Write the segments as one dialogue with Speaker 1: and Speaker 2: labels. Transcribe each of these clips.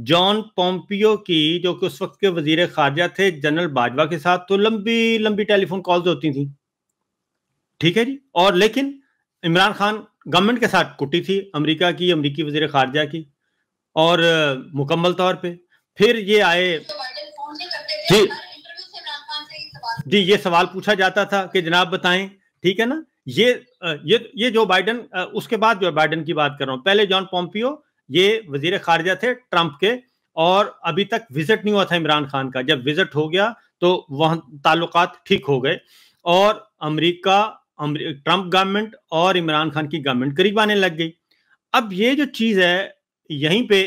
Speaker 1: John Pompeo की, जो कि उस वक्त के वजीर खारजा थे, जनरल बाजवा के साथ तो लंबी लंबी टेलीफोन कॉल्स होती थी, ठीक है जी। और लेकिन इमरान खान गवर्नमेंट के साथ कुटी थी, अमेरिका की, अमेरिकी वजीर खारजा की, और मुकम्मल तौर पे फिर ये आए जी जी, ये सवाल पूछा जाता था कि जनाब बताएं, ठीक है ना। ये जो बाइडन, उसके बाद जो बाइडन की बात कर रहा हूं, पहले जॉन पोम्पियो ये वजीर खारजा थे ट्रंप के, और अभी तक विजिट नहीं हुआ था इमरान खान का। जब विजिट हो गया तो वहां ताल्लुकात ठीक हो गए, और अमेरिका, ट्रंप गवर्नमेंट और इमरान खान की गवर्नमेंट करीब आने लग गई। अब ये जो चीज है, यहीं पे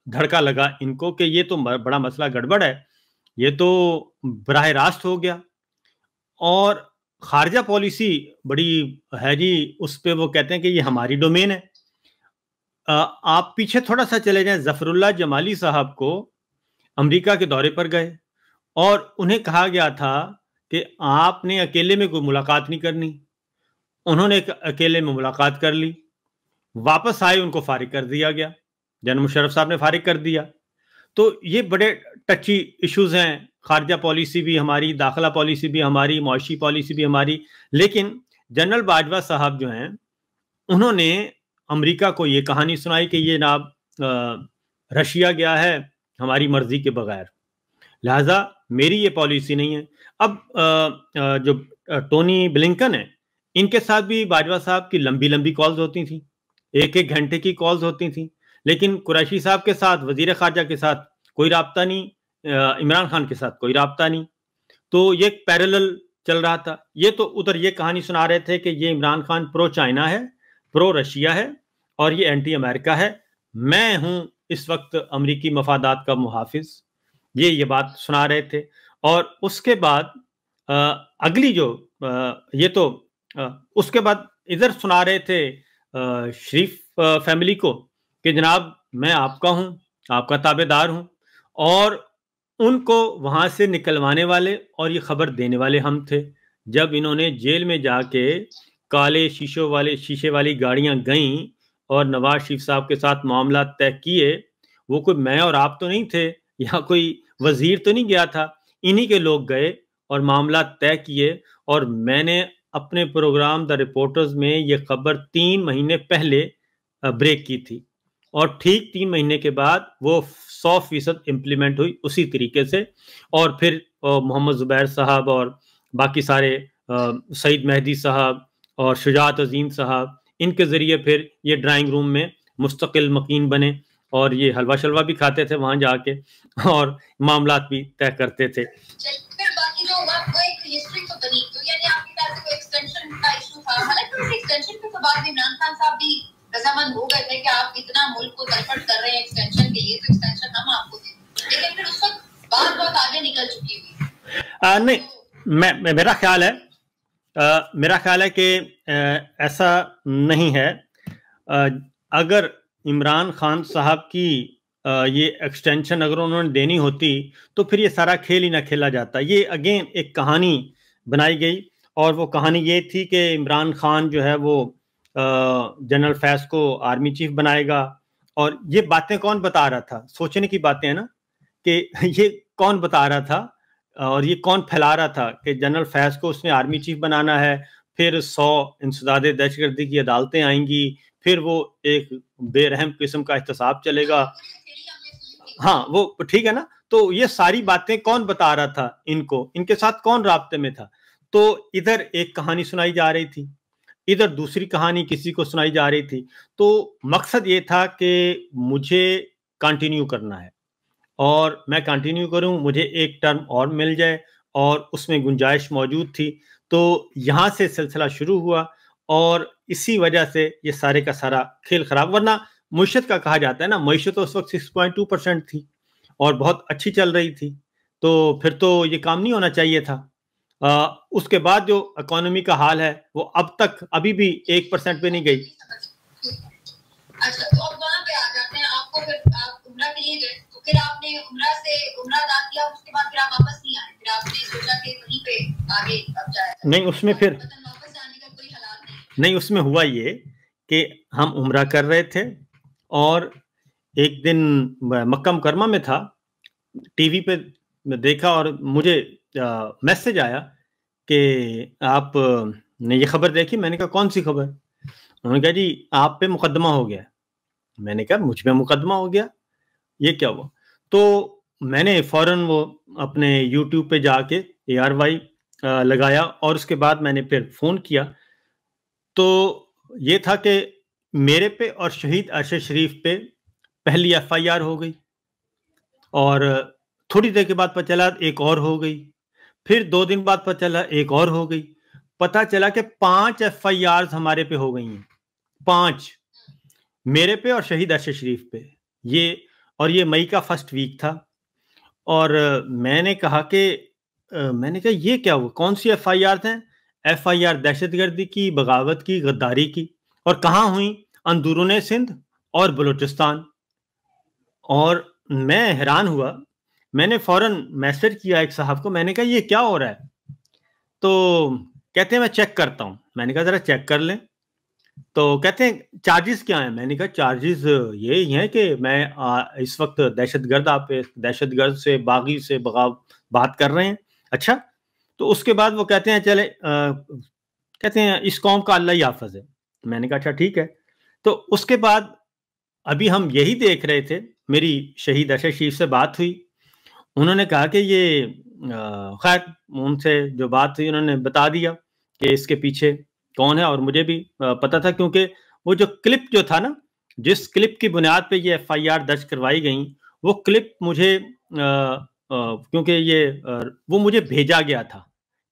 Speaker 1: धड़का लगा इनको कि ये तो बड़ा मसला गड़बड़ है, ये तो बराह रास्त हो गया। और खारजा पॉलिसी बड़ी है जी, उस पे वो कहते हैं कि ये हमारी डोमेन है। आप पीछे थोड़ा सा चले जाएं, जफरुल्लाह जमाली साहब को अमेरिका के दौरे पर गए और उन्हें कहा गया था कि आपने अकेले में कोई मुलाकात नहीं करनी। उन्होंने अकेले में मुलाकात कर ली, वापस आए, उनको फारिग कर दिया गया, जनरल मुशर्रफ साहब ने फारिग कर दिया। तो ये बड़े टची इश्यूज हैं, खारजा पॉलिसी भी हमारी, दाखिला पॉलिसी भी हमारी, मुआशी पॉलिसी भी हमारी। लेकिन जनरल बाजवा साहब जो हैं, उन्होंने अमेरिका को ये कहानी सुनाई कि ये नाब रशिया गया है हमारी मर्जी के बगैर, लिहाजा मेरी ये पॉलिसी नहीं है। अब जो टोनी ब्लिंकन है, इनके साथ भी बाजवा साहब की लंबी लंबी कॉल्स होती थी, एक एक घंटे की कॉल्स होती थी, लेकिन कुरैशी साहब के साथ, वजीर खारजा के साथ कोई राब्ता नहीं, इमरान खान के साथ कोई राब्ता नहीं। तो ये पैरेलल चल रहा था। ये तो उधर ये कहानी सुना रहे थे कि ये इमरान खान प्रो चाइना है, प्रो रशिया है, और ये एंटी अमेरिका है, मैं हूं इस वक्त अमरीकी मफादात का मुहाफिज, ये बात सुना रहे थे। और उसके बाद अगली जो ये तो उसके बाद इधर सुना रहे थे शरीफ फैमिली को कि जनाब मैं आपका हूं, आपका ताबेदार हूं, और उनको वहां से निकलवाने वाले और ये खबर देने वाले हम थे। जब इन्होंने जेल में जाके काले शीशे वाली गाड़ियां गईं और नवाज शरीफ साहब के साथ मामला तय किए, वो कोई मैं और आप तो नहीं थे, या कोई वजीर तो नहीं गया था, इन्हीं के लोग गए और मामला तय किए। और मैंने अपने प्रोग्राम द रिपोर्टर्स में ये खबर 3 महीने पहले ब्रेक की थी, और ठीक 3 महीने के बाद वो 100% इम्प्लीमेंट हुई उसी तरीके से। और फिर मोहम्मद जुबैर साहब और बाकी सारे, सईद मेहदी साहब और शुजात अजीम साहब, इनके जरिए फिर ये ड्राइंग रूम में मुस्तकिल मकीन बने, और ये हलवा शलवा भी खाते थे वहां जाके, और मामलात भी तय करते थे।
Speaker 2: फिर बाकी जो हुआ वो एक हिस्ट्री तो बनी, तो यानी आपके पास कोई एक्सटेंशन का इशू था, हालांकि उस एक्सटेंशन के बाद इमरान खान साहब भी रजामंद हो गए थे कि आप इतना मुल्क को तलपट कर रहे हैं एक्सटेंशन के लिए, तो एक्सटेंशन हम आपको दें, लेकिन फिर उस वक्त बात बहुत आगे निकल चुकी थी।
Speaker 1: नहीं, मेरा ख्याल है कि ऐसा नहीं है। अगर इमरान खान साहब की ये एक्सटेंशन अगर उन्होंने देनी होती तो फिर ये सारा खेल ही ना खेला जाता। ये अगेन एक कहानी बनाई गई, और वो कहानी ये थी कि इमरान खान जो है वो जनरल फैज़ को आर्मी चीफ बनाएगा। और ये बातें कौन बता रहा था, सोचने की बातें हैं ना, कि ये कौन बता रहा था और ये कौन फैला रहा था कि जनरल फैज़ को उसने आर्मी चीफ बनाना है, फिर 100 इंसदाद दहशतगर्दी की अदालतें आएंगी, फिर वो एक बेरहम किस्म का एहतसाब चलेगा। हाँ, वो ठीक है ना। तो ये सारी बातें कौन बता रहा था इनको, इनके साथ कौन राब्ते में था? तो इधर एक कहानी सुनाई जा रही थी, इधर दूसरी कहानी किसी को सुनाई जा रही थी। तो मकसद ये था कि मुझे कंटिन्यू करना है, और मैं कंटिन्यू करूं, मुझे एक टर्म और मिल जाए, और उसमें गुंजाइश मौजूद थी। तो यहाँ से सिलसिला शुरू हुआ, और इसी वजह से ये सारे का सारा खेल खराब। वरना मुईशत का कहा जाता है ना, मुईशत तो उस वक्त 6.2% थी और बहुत अच्छी चल रही थी, तो फिर तो ये काम नहीं होना चाहिए था। उसके बाद जो इकोनॉमी का हाल है वो अब तक अभी भी 1% पे नहीं गई।
Speaker 2: अच्छा, तो अब वहाँ पे आ जाते हैं, आपको फिर आप उम्रा के लिए गए, तो फिर आपने उम्रा अदा किया, उसके बाद फिर आप वापस नहीं आए, फिर आपने सोचा कि वहीं पे आगे अब जाए।
Speaker 1: नहीं, उसमें फिर
Speaker 2: वापस आने का कोई हालात
Speaker 1: नहीं, उसमें हुआ ये कि हम उम्रा कर रहे थे, और एक दिन मक्का मुकरमा में था, टीवी पे देखा और मुझे मैसेज आया कि आप ने ये खबर देखी? मैंने कहा कौन सी खबर? उन्होंने कहा जी आप पे मुकदमा हो गया। मैंने कहा मुझ पे मुकदमा हो गया, ये क्या हुआ? तो मैंने फौरन वो अपने यूट्यूब पे जाके ARY लगाया और उसके बाद मैंने फिर फोन किया। तो ये था कि मेरे पे और शहीद अरशद शरीफ पे पहली FIR हो गई और थोड़ी देर के बाद पता चला एक और हो गई, फिर 2 दिन बाद पता चला एक और हो गई। पता चला कि 5 FIR हमारे पे हो गई हैं, 5 मेरे पे और शहीद अरशद शरीफ पे। ये मई का फर्स्ट वीक था और मैंने कहा ये क्या हुआ? कौन सी FIR हैं? FIR दहशतगर्दी की, बगावत की, गद्दारी की। और कहाँ हुई? अंदरूने सिंध और बलूचिस्तान। और मैं हैरान हुआ, मैंने फौरन मैसेज किया एक साहब को, मैंने कहा ये क्या हो रहा है? तो कहते हैं मैं चेक करता हूँ। मैंने कहा जरा चेक कर लें। तो कहते हैं चार्जेस क्या हैं? मैंने कहा चार्जेस ये ही हैं कि मैं इस वक्त दहशतगर्द से, बागी से बात कर रहे हैं। अच्छा, तो उसके बाद वो कहते हैं कहते हैं इस कौम का अल्लाह ही हाफ़िज़ है। मैंने कहा अच्छा ठीक है। तो उसके बाद अभी हम यही देख रहे थे, मेरी शहीद अरशद शरीफ से बात हुई। उन्होंने कहा कि ये खैर उनसे जो बात हुई उन्होंने बता दिया कि इसके पीछे कौन है और मुझे भी पता था, क्योंकि वो जो क्लिप जो था ना, जिस क्लिप की बुनियाद पे ये FIR दर्ज करवाई गई, वो क्लिप मुझे क्योंकि वो मुझे भेजा गया था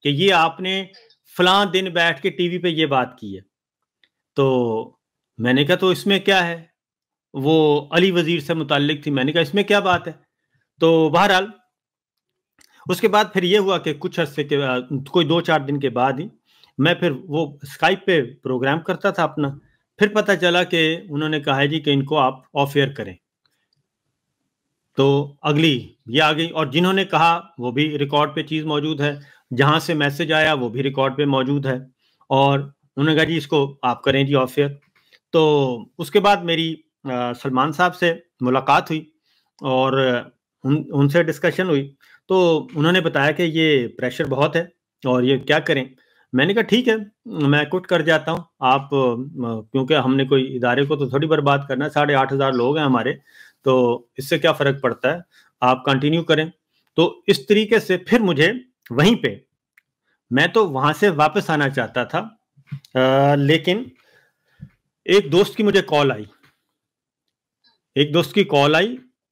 Speaker 1: कि ये आपने फलां दिन बैठ के टीवी पे ये बात की है। तो मैंने कहा तो इसमें क्या है? वो अली वजीर से मुताल्लिक थी। मैंने कहा इसमें क्या बात है? तो बहरहाल उसके बाद फिर ये हुआ कि कुछ अर्से के कोई 2-4 दिन के बाद ही मैं फिर वो स्काइप पे प्रोग्राम करता था अपना। फिर पता चला कि उन्होंने कहा है जी कि इनको आप ऑफ एयर करें। तो अगली ये आ गई और जिन्होंने कहा वो भी रिकॉर्ड पे चीज़ मौजूद है, जहाँ से मैसेज आया वो भी रिकॉर्ड पे मौजूद है और उन्होंने कहा जी इसको आप करें जी ऑफ एयर। तो उसके बाद मेरी सलमान साहब से मुलाकात हुई और उनसे डिस्कशन हुई। तो उन्होंने बताया कि ये प्रेशर बहुत है और ये क्या करें? मैंने कहा ठीक है, मैं क्विट कर जाता हूँ। आप क्योंकि हमने कोई इदारे को तो थोड़ी बर्बाद करना है, 8,500 लोग हैं हमारे, तो इससे क्या फ़र्क पड़ता है, आप कंटिन्यू करें। तो इस तरीके से फिर मुझे वहीं पे, मैं तो वहाँ से वापस आना चाहता था, लेकिन एक दोस्त की मुझे कॉल आई,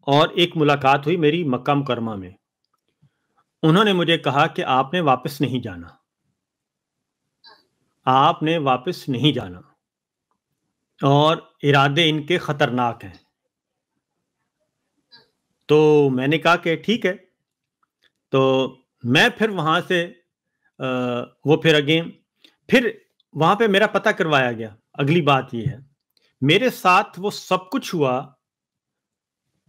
Speaker 1: और एक मुलाकात हुई मेरी मक्का मुकरमा में। उन्होंने मुझे कहा कि आपने वापस नहीं जाना, आपने वापस नहीं जाना और इरादे इनके खतरनाक हैं। तो मैंने कहा कि ठीक है। तो मैं फिर वहाँ से वो फिर अगेन फिर वहाँ पे मेरा पता करवाया गया। अगली बात ये है, मेरे साथ वो सब कुछ हुआ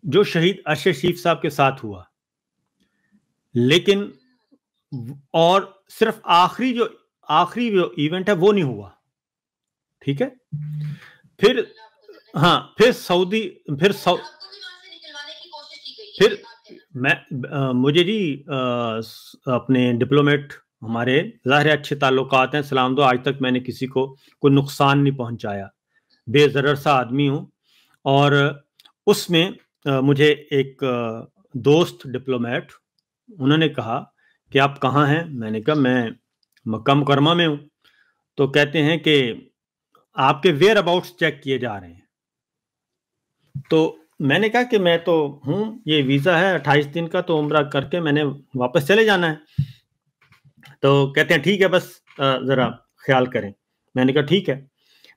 Speaker 1: जो शहीद अरशद शरीफ साहब के साथ हुआ, लेकिन और सिर्फ आखिरी जो इवेंट है वो नहीं हुआ। ठीक है, फिर हाँ, फिर मुझे जी अपने डिप्लोमेट हमारे ज़ाहिर अच्छे ताल्लुकात हैं, सलाम दो, आज तक मैंने किसी को कोई नुकसान नहीं पहुंचाया, बेज़रर सा आदमी हूँ। और उसमें मुझे एक दोस्त डिप्लोमेट, उन्होंने कहा कि आप कहाँ हैं? मैंने कहा मैं मक्का मुकरमा में हूँ। तो कहते हैं कि आपके वेयर अबाउट्स चेक किए जा रहे हैं। तो मैंने कहा कि मैं तो हूँ, ये वीज़ा है 28 दिन का, तो उम्रा करके मैंने वापस चले जाना है। तो कहते हैं ठीक है, बस ज़रा ख्याल करें। मैंने कहा ठीक है।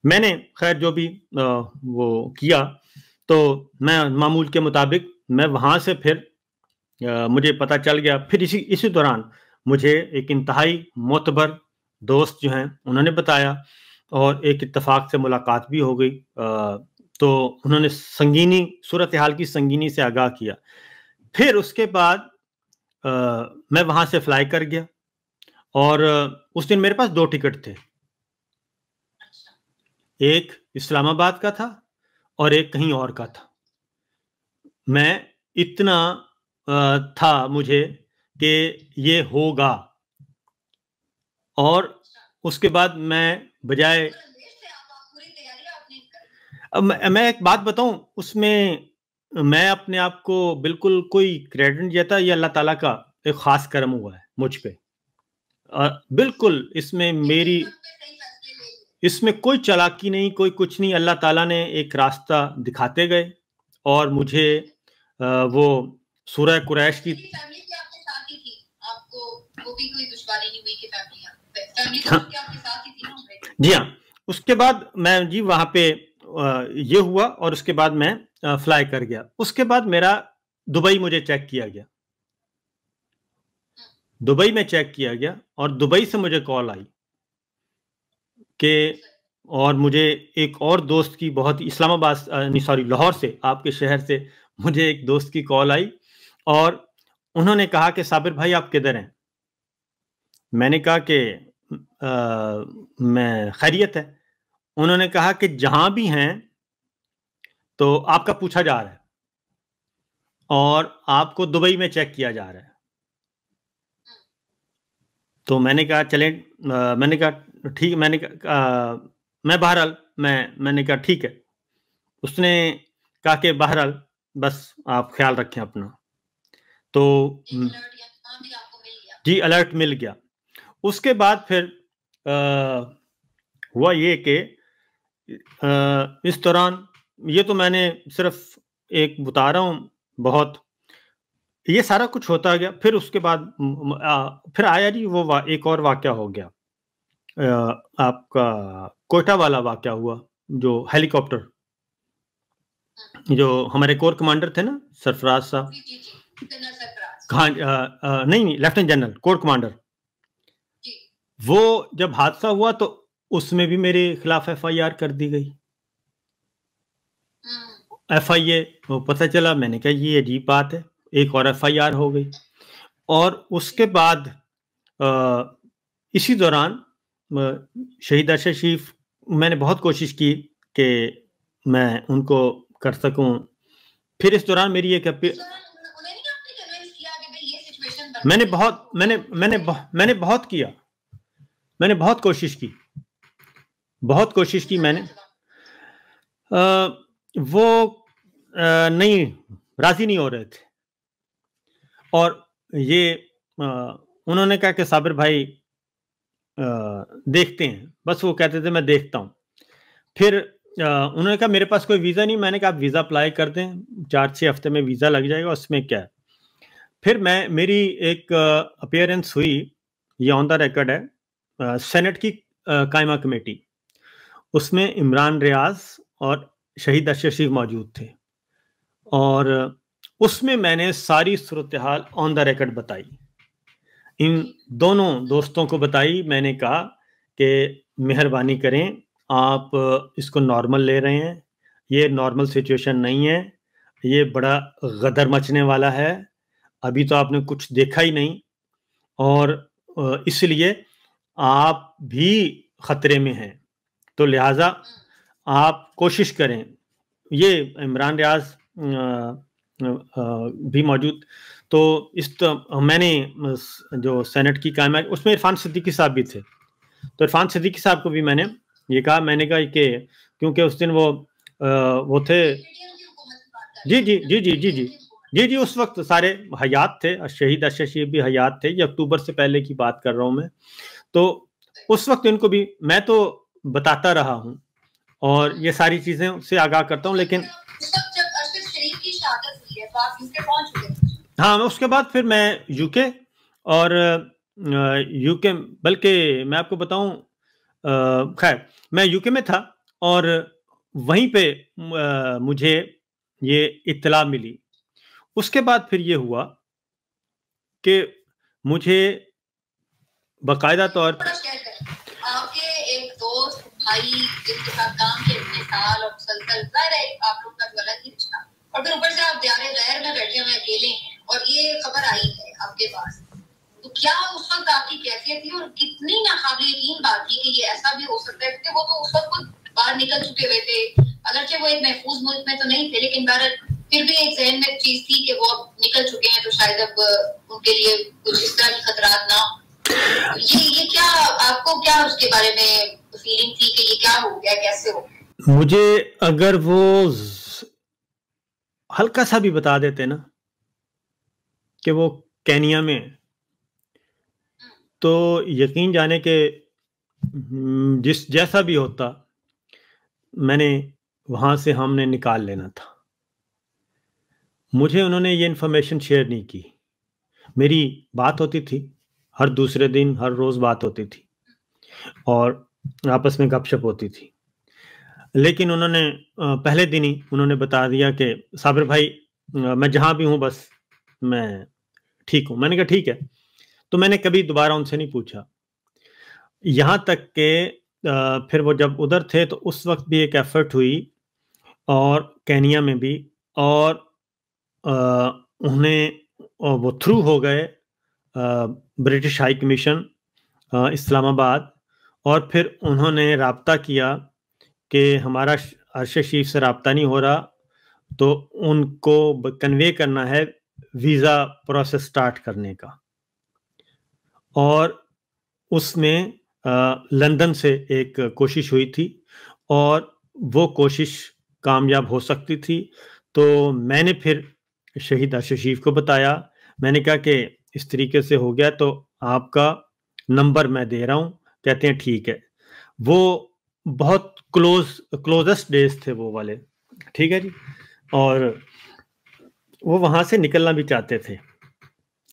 Speaker 1: मैंने खैर जो भी वो किया, तो मैं मामूल के मुताबिक मैं वहाँ से फिर मुझे पता चल गया। फिर इसी दौरान मुझे एक इंतहाई मोतबर दोस्त जो हैं उन्होंने बताया और एक इत्तेफाक से मुलाकात भी हो गई। तो उन्होंने सूरत हाल की संगीनी से आगाह किया। फिर उसके बाद मैं वहाँ से फ्लाई कर गया और उस दिन मेरे पास 2 टिकट थे, एक इस्लामाबाद का था और एक कहीं और का था। मैं इतना था मुझे कि ये होगा, और उसके बाद मैं बजाय अब मैं एक बात बताऊं, उसमें मैं अपने आप को बिल्कुल कोई क्रेडिट नहीं देता, ये अल्लाह ताला का एक खास करम हुआ है मुझ पे। बिल्कुल इसमें मेरी, इसमें कोई चालाकी नहीं, कोई कुछ नहीं। अल्लाह ताला ने एक रास्ता दिखाते गए और मुझे वो सूरह कुरैश की
Speaker 2: फैमिली भी आपके साथ ही थी, आपको वो भी कोई दुश्वारी नहीं हुई कि फैमिली तो आपके साथ ही थी ना?
Speaker 1: जी हाँ। उसके बाद मैं जी वहां पे ये हुआ और उसके बाद मैं फ्लाई कर गया। उसके बाद मेरा दुबई मुझे चेक किया गया, दुबई में चेक किया गया और दुबई से मुझे कॉल आई कि, और मुझे एक और दोस्त की बहुत इस्लामाबाद नहीं सॉरी लाहौर से, आपके शहर से मुझे एक दोस्त की कॉल आई और उन्होंने कहा कि साबिर भाई आप किधर हैं? मैंने कहा कि मैं खैरियत है। उन्होंने कहा कि जहां भी हैं तो आपका पूछा जा रहा है और आपको दुबई में चेक किया जा रहा है। तो मैंने कहा चलें, मैंने कहा ठीक, मैंने कहा मैं बहरहाल मैंने कहा ठीक है। उसने कहा कि बहरहाल बस आप ख्याल रखें अपना। तो जी अलर्ट मिल गया। उसके बाद फिर हुआ ये कि इस दौरान, ये तो मैंने सिर्फ एक बता रहा हूँ, बहुत ये सारा कुछ होता गया। फिर उसके बाद फिर आया जी वो एक और वाकया हो गया, आपका कोयटा वाला वाकया हुआ, जो हेलीकॉप्टर, जो हमारे कोर कमांडर थे ना सरफराज साहब, नहीं लेफ्टिनेंट जनरल कोर कमांडर, वो जब हादसा हुआ तो उसमें भी मेरे खिलाफ FIR कर दी गई। FIA पता चला, मैंने कहा ये अजीब बात है, एक और FIR हो गई। और उसके बाद इसी दौरान शहीद अरशद शरीफ, मैंने बहुत कोशिश की कि मैं उनको कर सकूं। फिर इस दौरान मेरी एक मैंने बहुत किया, मैंने बहुत कोशिश की, मैंने वो नहीं, राजी नहीं हो रहे थे। और ये उन्होंने कहा कि साबिर भाई देखते हैं, बस वो कहते थे मैं देखता हूँ। फिर उन्होंने कहा मेरे पास कोई वीज़ा नहीं। मैंने कहा आप वीज़ा अप्लाई कर दें, 4-6 हफ्ते में वीज़ा लग जाएगा, उसमें क्या है। फिर मेरी एक अपीयरेंस हुई, ये ऑन द रिकॉर्ड है, सेनेट की कायमा कमेटी, उसमें इमरान रियाज और शहीद अरशद शरीफ मौजूद थे और उसमें मैंने सारी सूरत हाल ऑन द रिकॉर्ड बताई, इन दोनों दोस्तों को बताई। मैंने कहा कि मेहरबानी करें, आप इसको नॉर्मल ले रहे हैं, ये नॉर्मल सिचुएशन नहीं है, ये बड़ा गदर मचने वाला है, अभी तो आपने कुछ देखा ही नहीं, और इसलिए आप भी खतरे में हैं, तो लिहाजा आप कोशिश करें। ये इमरान रियाज भी मौजूद, तो मैंने जो सेनेट की कायमा, उसमें इरफान सिद्दीकी साहब भी थे, तो इरफान सिद्दीकी साहब को भी मैंने ये कहा, मैंने कहा कि क्योंकि उस दिन वो थे, जी जी जी जी जी जी जी जी उस वक्त सारे हयात थे, शहीद अरशद शरीफ भी हयात थे, ये अक्टूबर से पहले की बात कर रहा हूँ मैं। तो उस वक्त इनको भी मैं तो बताता रहा हूँ और ये सारी चीजें से आगाह करता हूँ। लेकिन हाँ, उसके बाद फिर मैं यूके, और यूके, बल्कि मैं आपको बताऊं, खैर मैं यूके में था और वहीं पे मुझे ये इत्तला मिली। उसके बाद फिर ये हुआ कि मुझे बाकायदा तौर पर
Speaker 2: आपके एक दोस्त भाई जिसके साथ काम किए इतने साल और मुसलसल, जाहिर है आप लोग का अलग ही रिश्ता, और फिर ऊपर से आप दियारे गैर में बैठे हुए अकेले हैं और ये खबर आई है आपके पास, तो क्या उस वक्त आपकी कैफियत थी और कितनी नाकाबिल यकीन बात थी कि ये ऐसा भी हो सकता है? क्योंकि वो तो उस वक्त बाहर निकल चुके हुए थे, अगरचे वो एक महफूज मुल्क में तो नहीं थे, लेकिन फिर भी एक जहन में चीज थी कि वो अब निकल चुके हैं तो शायद अब उनके लिए कुछ इस तरह की खतरात ना हो। ये क्या आपको क्या उसके बारे में फीलिंग थी कि ये क्या हो गया, कैसे हो गया?
Speaker 1: मुझे अगर वो हल्का सा भी बता देते ना कि वो केनिया में, तो यकीन जाने के जिस जैसा भी होता मैंने वहां से हमने निकाल लेना था। मुझे उन्होंने ये इन्फॉर्मेशन शेयर नहीं की। मेरी बात होती थी हर दूसरे दिन, हर रोज बात होती थी और आपस में गपशप होती थी, लेकिन उन्होंने पहले दिन ही उन्होंने बता दिया कि साबिर भाई मैं जहां भी हूं बस मैं ठीक हूं। मैंने कहा ठीक है। तो मैंने कभी दोबारा उनसे नहीं पूछा, यहां तक के फिर वो जब उधर थे तो उस वक्त भी एक एफर्ट हुई और केनिया में भी, और उन्हें वो थ्रू हो गए ब्रिटिश हाई कमीशन इस्लामाबाद, और फिर उन्होंने राब्ता किया कि हमारा अरशद शरीफ से राब्ता नहीं हो रहा तो उनको कन्वे करना है वीज़ा प्रोसेस स्टार्ट करने का। और उसमें लंदन से एक कोशिश हुई थी और वो कोशिश कामयाब हो सकती थी। तो मैंने फिर शहीद अरशद शरीफ को बताया, मैंने कहा कि इस तरीके से हो गया तो आपका नंबर मैं दे रहा हूँ। कहते हैं ठीक है। वो बहुत क्लोजेस्ट डेज थे वो वाले, ठीक है जी। और वो वहां से निकलना भी चाहते थे।